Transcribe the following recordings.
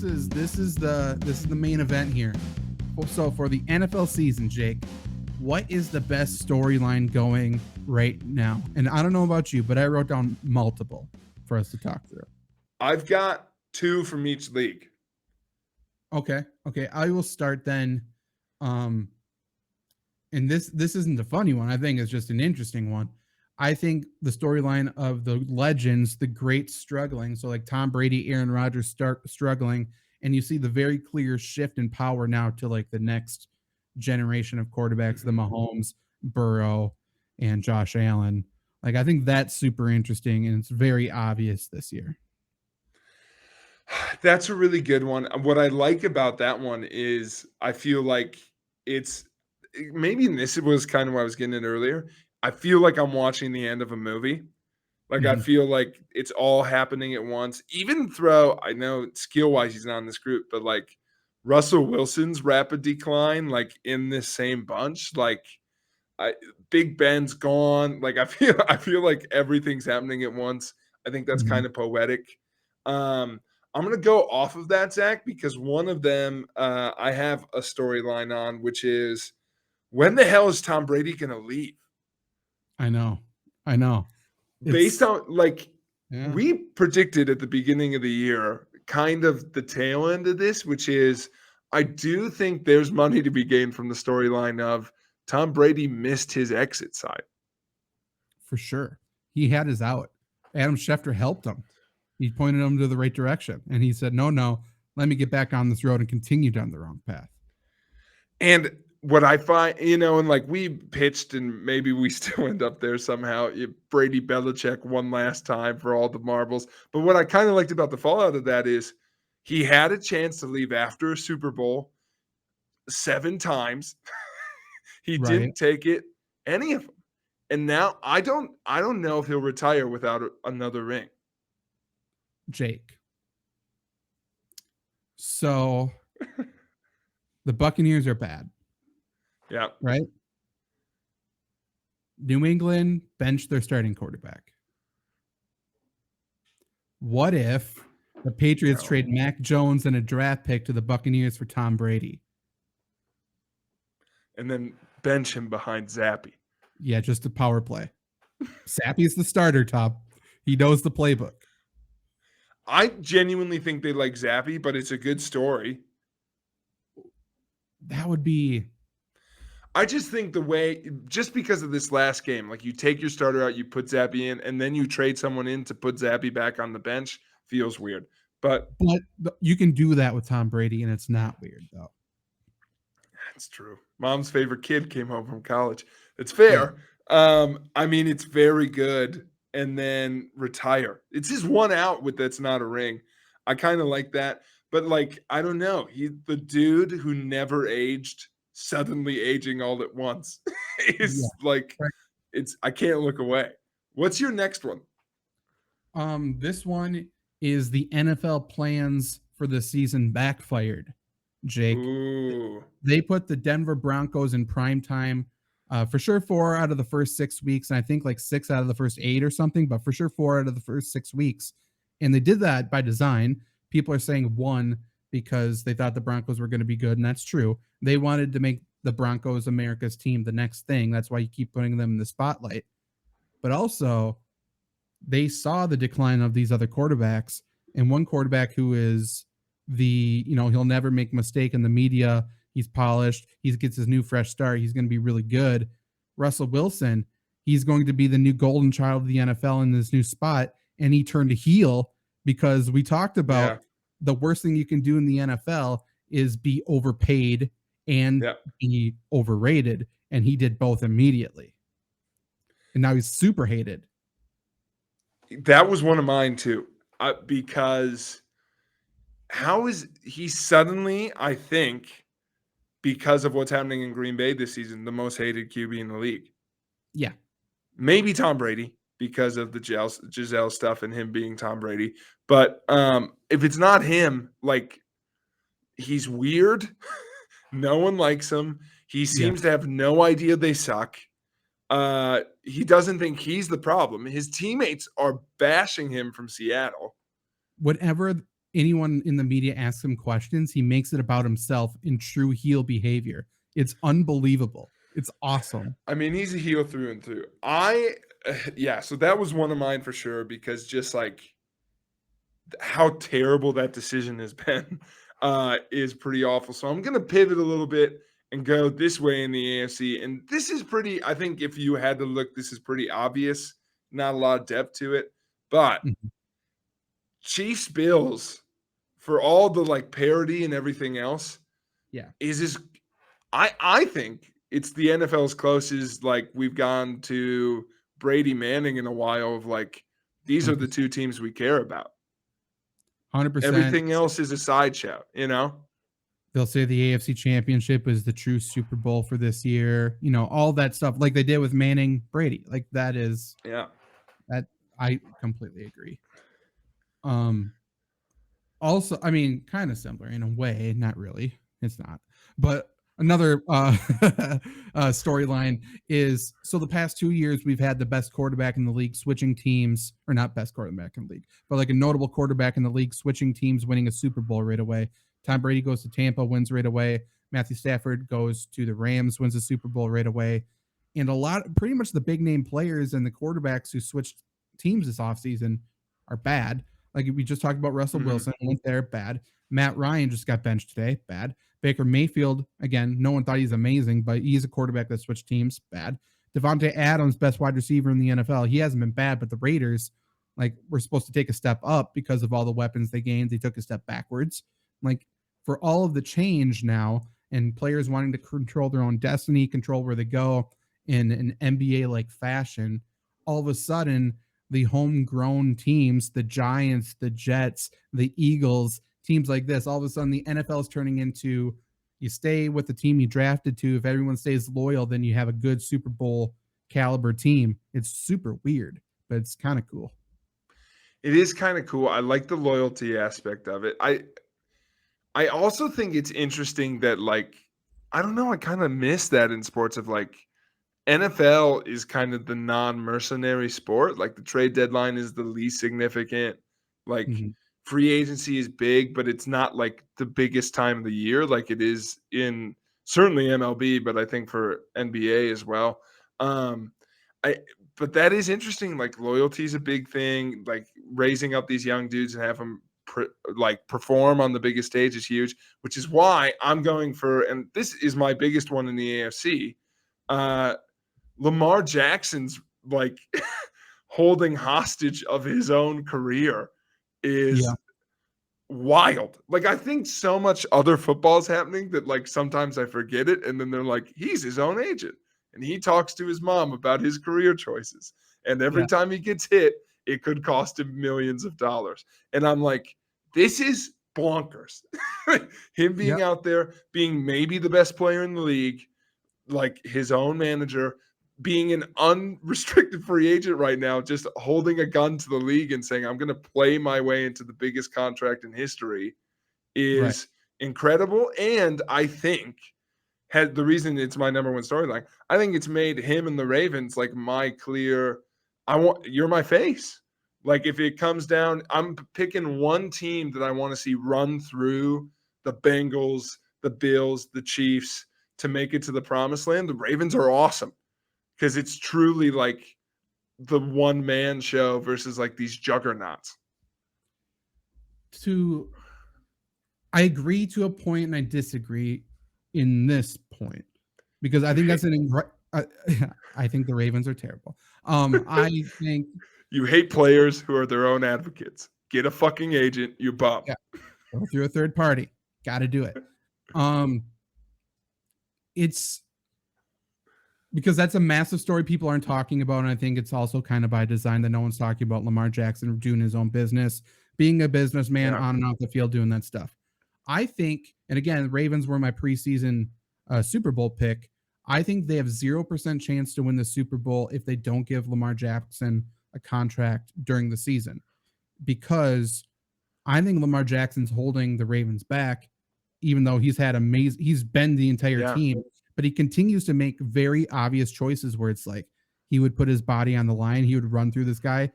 is the main event here. So for the NFL season, Jake, what is the best storyline going right now? And I don't know about you, but I wrote down multiple for us to talk through. I've got 2 from each league. Okay. I will start then. And this isn't a funny one. I think it's just an interesting one. I think the storyline of the legends, the greats struggling. So like Tom Brady, Aaron Rodgers start struggling, and you see the very clear shift in power now to like the next generation of quarterbacks, the Mahomes, Burrow, and Josh Allen. Like I think that's super interesting, and it's very obvious this year. That's a really good one. What I like about that one is I feel like it's maybe this was kind of what I was getting at earlier. I feel like I'm watching the end of a movie. Like I feel like it's all happening at once. Even though I know skill-wise he's not in this group, but like Russell Wilson's rapid decline, like in this same bunch, like Big Ben's gone. Like I feel like everything's happening at once. I think that's kind of poetic. I'm going to go off of that, Zach, because one of them I have a storyline on, which is when the hell is Tom Brady going to leave? I know. Based on we predicted at the beginning of the year, kind of the tail end of this, which is I do think there's money to be gained from the storyline of Tom Brady missed his exit side. For sure. He had his out. Adam Schefter helped him. He pointed him to the right direction. And he said, no, let me get back on this road and continue down the wrong path. And what I find, and like we pitched and maybe we still end up there somehow, Brady Belichick one last time for all the marbles. But what I kind of liked about the fallout of that is he had a chance to leave after a Super Bowl 7 times. He didn't take it, any of them. And now I don't know if he'll retire without another ring. Jake. So the Buccaneers are bad. Yeah. Right? New England benched their starting quarterback. What if the Patriots trade Mac Jones and a draft pick to the Buccaneers for Tom Brady? And then bench him behind Zappy. Yeah, just a power play. Zappy's the starter, Tom. He knows the playbook. I genuinely think they like Zappy, but it's a good story. That would be... I just think just because of this last game, like you take your starter out, you put Zappy in, and then you trade someone in to put Zappy back on the bench, feels weird. But you can do that with Tom Brady, and it's not weird, though. That's true. Mom's favorite kid came home from college. It's fair. Yeah. I mean, it's very good. And then retire. It's his one out with that's not a ring. I kind of like that. But like, I don't know. He's the dude who never aged, suddenly aging all at once. I can't look away. What's your next one? This one is the NFL plans for the season backfired, Jake. Ooh. They put the Denver Broncos in prime time. For sure 4 out of the first 6 weeks, and I think like 6 out of the first 8 or something, but for sure 4 out of the first 6 weeks. And they did that by design. People are saying 1 because they thought the Broncos were going to be good, and that's true. They wanted to make the Broncos America's team the next thing. That's why you keep putting them in the spotlight. But also, they saw the decline of these other quarterbacks, and one quarterback who is he'll never make a mistake in the media. He's polished. He gets his new fresh start. He's going to be really good. Russell Wilson, he's going to be the new golden child of the NFL in this new spot. And he turned a heel because we talked about the worst thing you can do in the NFL is be overpaid and be overrated. And he did both immediately. And now he's super hated. That was one of mine too. Because how is he suddenly, I think, because of what's happening in Green Bay this season, the most hated QB in the league? Yeah. Maybe Tom Brady because of the Giselle stuff and him being Tom Brady. But if it's not him, like, he's weird. No one likes him. He seems to have no idea they suck. He doesn't think he's the problem. His teammates are bashing him from Seattle. Whatever anyone in the media asks him questions, he makes it about himself in true heel behavior. It's unbelievable. It's awesome. I mean, he's a heel through and through. Yeah, so that was one of mine for sure, because just like how terrible that decision has been is pretty awful. So I'm going to pivot a little bit and go this way in the AFC. And this is pretty, I think if you had to look, this is pretty obvious. Not a lot of depth to it. But Mhm. Chiefs Bills, for all the like parody and everything else, Yeah. is I think it's the NFL's closest like we've gone to Brady Manning in a while of like these are the 100%. two teams we care about. 100%. Everything else is a sideshow, you know? They'll say the AFC Championship is the true Super Bowl for this year. You know, all that stuff like they did with Manning Brady. Like that is Yeah. that I completely agree. Also, I mean, kind of similar in a way, not really. It's not. But another storyline is so the past 2 years we've had the best quarterback in the league switching teams, or not best quarterback in the league, but like a notable quarterback in the league switching teams, winning a Super Bowl right away. Tom Brady goes to Tampa, wins right away. Matthew Stafford goes to the Rams, wins a Super Bowl right away. And pretty much the big name players and the quarterbacks who switched teams this offseason are bad. Like we just talked about Russell Wilson, went there, bad. Matt Ryan just got benched today, bad. Baker Mayfield, again, no one thought he's amazing, but he's a quarterback that switched teams, bad. Devontae Adams, best wide receiver in the NFL. He hasn't been bad, but the Raiders, like, were supposed to take a step up because of all the weapons they gained. They took a step backwards. Like, for all of the change now and players wanting to control their own destiny, control where they go in an NBA-like fashion, all of a sudden, the homegrown teams, the Giants, the Jets, the Eagles, teams like this, all of a sudden the NFL is turning into you stay with the team you drafted to. If everyone stays loyal, then you have a good Super Bowl caliber team. It's super weird, but it's kind of cool. It is kind of cool. I like the loyalty aspect of it. I also think it's interesting that like I don't know, I kind of miss that in sports of like NFL is kind of the non-mercenary sport. Like the trade deadline is the least significant. Like Mm-hmm. free agency is big, but it's not like the biggest time of the year like it is in certainly MLB, but I think for NBA as well. Um I but that is interesting. Like loyalty is a big thing. Like raising up these young dudes and have them perform on the biggest stage is huge, which is why I'm going for, and this is my biggest one in the AFC. Lamar Jackson's like holding hostage of his own career is wild. Like I think so much other football is happening that like sometimes I forget it, and then they're like, he's his own agent, and he talks to his mom about his career choices, and every time he gets hit, it could cost him millions of dollars. And I'm like, this is bonkers. Him being out there, being maybe the best player in the league, like his own manager, being an unrestricted free agent right now, just holding a gun to the league and saying, I'm going to play my way into the biggest contract in history is incredible. And I think had the reason it's my number one storyline, I think it's made him and the Ravens like my clear, you're my face. Like if it comes down, I'm picking one team that I want to see run through the Bengals, the Bills, the Chiefs to make it to the promised land. The Ravens are awesome because it's truly like the one man show versus like these juggernauts. I agree to a point and I disagree in this point because I think that's I think the Ravens are terrible. I think you hate players who are their own advocates. Get a fucking agent, you bum. Yeah, go through a third party. Got to do it. It's because that's a massive story people aren't talking about, and I think it's also kind of by design that no one's talking about Lamar Jackson doing his own business, being a businessman on and off the field, doing that stuff. I think, and again, Ravens were my preseason Super Bowl pick. I think they have 0% chance to win the Super Bowl if they don't give Lamar Jackson a contract during the season, because I think Lamar Jackson's holding the Ravens back, even though he's been the entire team, but he continues to make very obvious choices where it's like he would put his body on the line. He would run through this guy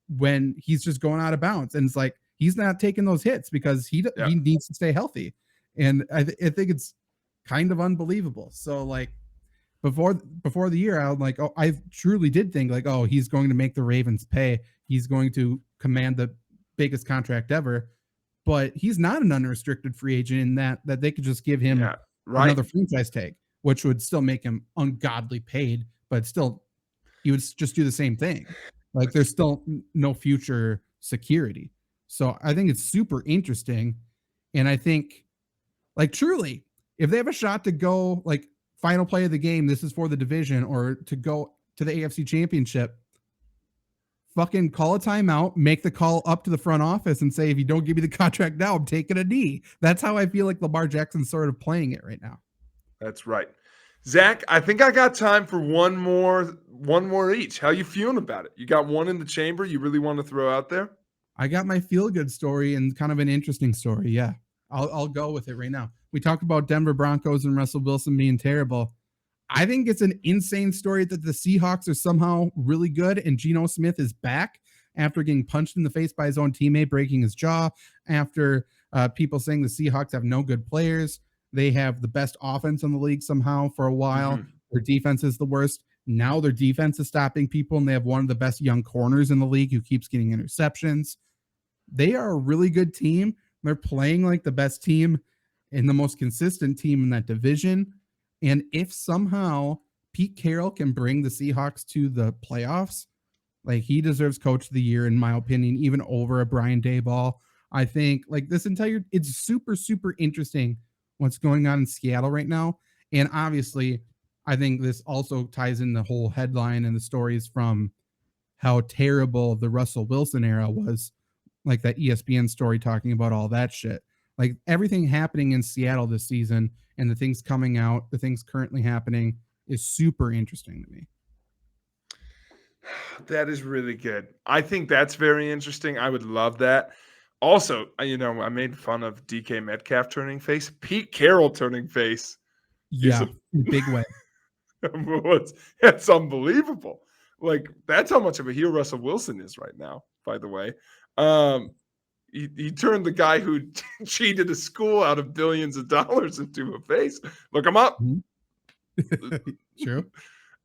when he's just going out of bounds. And it's like, he's not taking those hits because he needs to stay healthy. And I think it's kind of unbelievable. So like before the year, I'm like, oh, I truly did think like, oh, he's going to make the Ravens pay. He's going to command the biggest contract ever. But he's not an unrestricted free agent in that they could just give him another franchise tag, which would still make him ungodly paid, but still he would just do the same thing. Like there's still no future security. So I think it's super interesting. And I think like truly, if they have a shot to go like final play of the game, this is for the division, or to go to the AFC Championship, fucking call a timeout, make the call up to the front office and say, if you don't give me the contract now, I'm taking a knee. That's how I feel like Lamar Jackson's sort of playing it right now. That's right. Zach, I think I got time for one more each. How you feeling about it? You got one in the chamber you really want to throw out there? I got my feel-good story and kind of an interesting story. Yeah, I'll go with it right now. We talked about Denver Broncos and Russell Wilson being terrible. I think it's an insane story that the Seahawks are somehow really good and Geno Smith is back after getting punched in the face by his own teammate, breaking his jaw, after people saying the Seahawks have no good players. They have the best offense in the league somehow for a while. Mm-hmm. Their defense is the worst. Now their defense is stopping people, and they have one of the best young corners in the league who keeps getting interceptions. They are a really good team. They're playing like the best team and the most consistent team in that division. And if somehow Pete Carroll can bring the Seahawks to the playoffs, like he deserves Coach of the Year, in my opinion, even over a Brian Daboll. I think like it's super, super interesting what's going on in Seattle right now. And obviously, I think this also ties in the whole headline and the stories from how terrible the Russell Wilson era was, like that ESPN story talking about all that shit. Like everything happening in Seattle this season and the things coming out, the things currently happening is super interesting to me. That is really good. I think that's very interesting. I would love that. Also, I made fun of DK Metcalf turning face. Pete Carroll turning face. Yeah, big way. That's unbelievable. Like, that's how much of a heel Russell Wilson is right now, by the way. He turned the guy who cheated a school out of billions of dollars into a face. Look him up. Mm-hmm. True.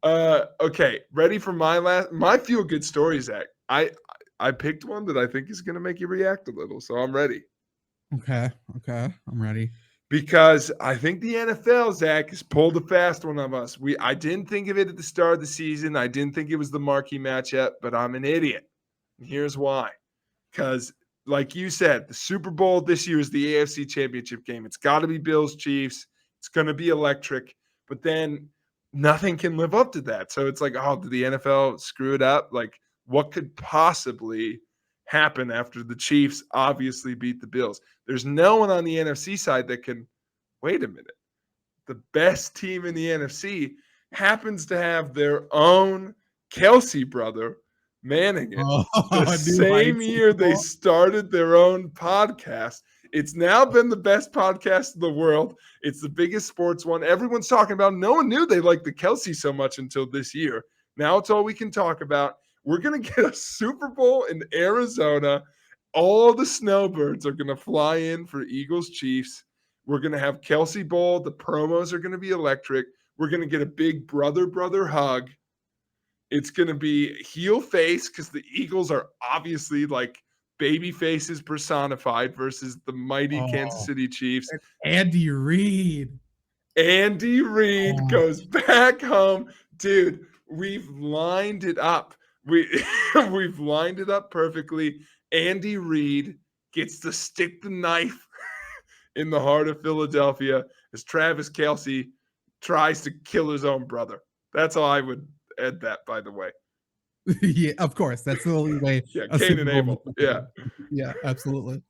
Okay, ready for my feel-good story, Zach. I picked one that I think is going to make you react a little, so I'm ready. Okay, I'm ready. Because I think the NFL, Zach, has pulled a fast one of us. I didn't think of it at the start of the season. I didn't think it was the marquee matchup, but I'm an idiot. And here's why. Because, like you said, the Super Bowl this year is the AFC Championship game. It's got to be Bills-Chiefs. It's going to be electric. But then nothing can live up to that. So it's like, oh, did the NFL screw it up? Like, what could possibly happen after the Chiefs obviously beat the Bills? There's no one on the NFC side that can, wait a minute. The best team in the NFC happens to have their own Kelce brother manning it. The same year they started their own podcast. It's now been the best podcast in the world. It's the biggest sports one. Everyone's talking about. No one knew they liked the Kelce so much until this year. Now it's all we can talk about. We're going to get a Super Bowl in Arizona. All the snowbirds are going to fly in for Eagles-Chiefs. We're going to have Kelce Bowl. The promos are going to be electric. We're going to get a big brother hug. It's going to be heel face because the Eagles are obviously like baby faces personified versus the mighty Kansas City Chiefs. Andy Reid. Goes back home. Dude, we've lined it up. We've lined it up perfectly. Andy Reid gets to stick the knife in the heart of Philadelphia as Travis Kelce tries to kill his own brother. That's how I would add that, by the way. Yeah, of course. That's the only way. Yeah, Cain and Abel. Yeah. Yeah, absolutely.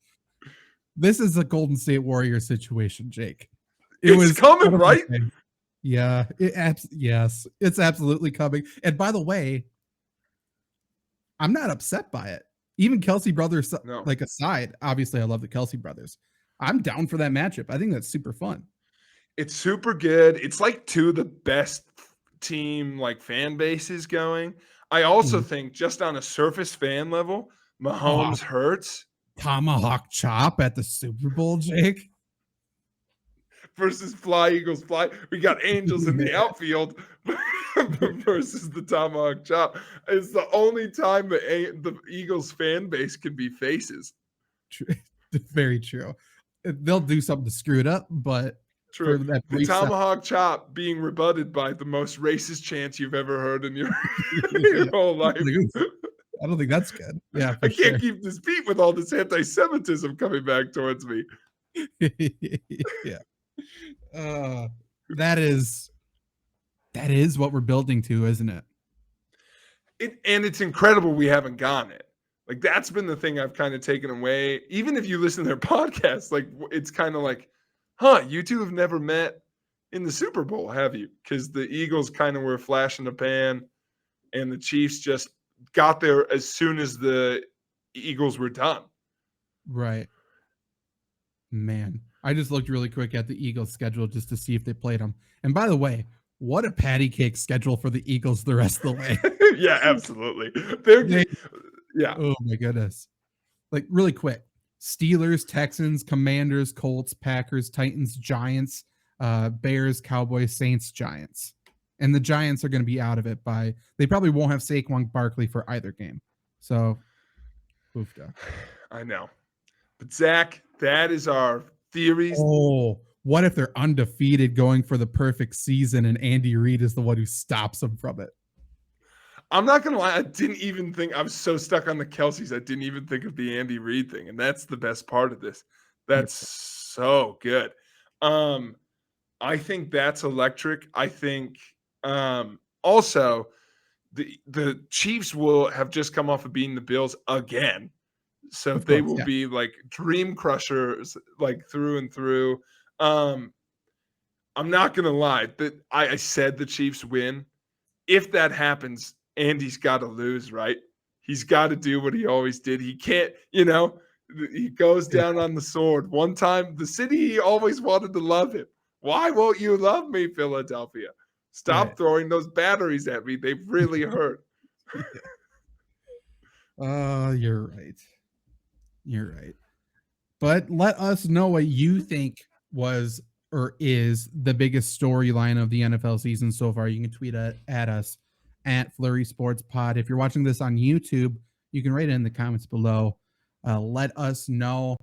This is a Golden State Warriors situation, Jake. It's coming, right? Yeah. Yes, it's absolutely coming. And by the way, I'm not upset by it. Even Kelce Brothers, like aside, obviously I love the Kelce Brothers. I'm down for that matchup. I think that's super fun. It's super good. It's like two of the best team like fan bases going. I also think just on a surface fan level, Mahomes hurts. tomahawk chop at the Super Bowl, Jake. Versus Fly Eagles Fly. We got Angels in the outfield versus the tomahawk chop. It's the only time the Eagles fan base can be faces. True. Very true. They'll do something to screw it up, but true. For that the tomahawk chop being rebutted by the most racist chants you've ever heard in your, whole life. I don't think that's good. Yeah, I can't keep this beat with all this anti-Semitism coming back towards me. Yeah. That is what we're building to, isn't it? And it's incredible we haven't gotten it. Like, that's been the thing I've kind of taken away. Even if you listen to their podcast, like, it's kind of like, huh, you two have never met in the Super Bowl, have you? Because the Eagles kind of were a flash in the pan, and the Chiefs just got there as soon as the Eagles were done. Right. Man, I just looked really quick at the Eagles schedule just to see if they played them. And by the way, what a patty cake schedule for the Eagles the rest of the way. Yeah, absolutely. Yeah. Oh my goodness. Like, really quick. Steelers, Texans, Commanders, Colts, Packers, Titans, Giants, Bears, Cowboys, Saints, Giants. And the Giants are going to be out of it they probably won't have Saquon Barkley for either game. So, oofda. I know. But Zach, that is our theories. Oh, what if they're undefeated going for the perfect season and Andy Reid is the one who stops them from it? I'm not going to lie. I didn't even think. I was so stuck on the Kelces. I didn't even think of the Andy Reid thing. And that's the best part of this. That's so good. I think that's electric. I think also the Chiefs will have just come off of beating the Bills again. So they will be like dream crushers, like through and through. I'm not going to lie. I said the Chiefs win. If that happens, Andy's got to lose, right? He's got to do what he always did. He can't, he goes down on the sword. One time, the city always wanted to love him. Why won't you love me, Philadelphia? Stop throwing those batteries at me. They've really hurt. You're right. You're right. But let us know what you think was or is the biggest storyline of the NFL season so far. You can tweet at us at FlurrySports Pod. If you're watching this on YouTube, you can write it in the comments below. Let us know.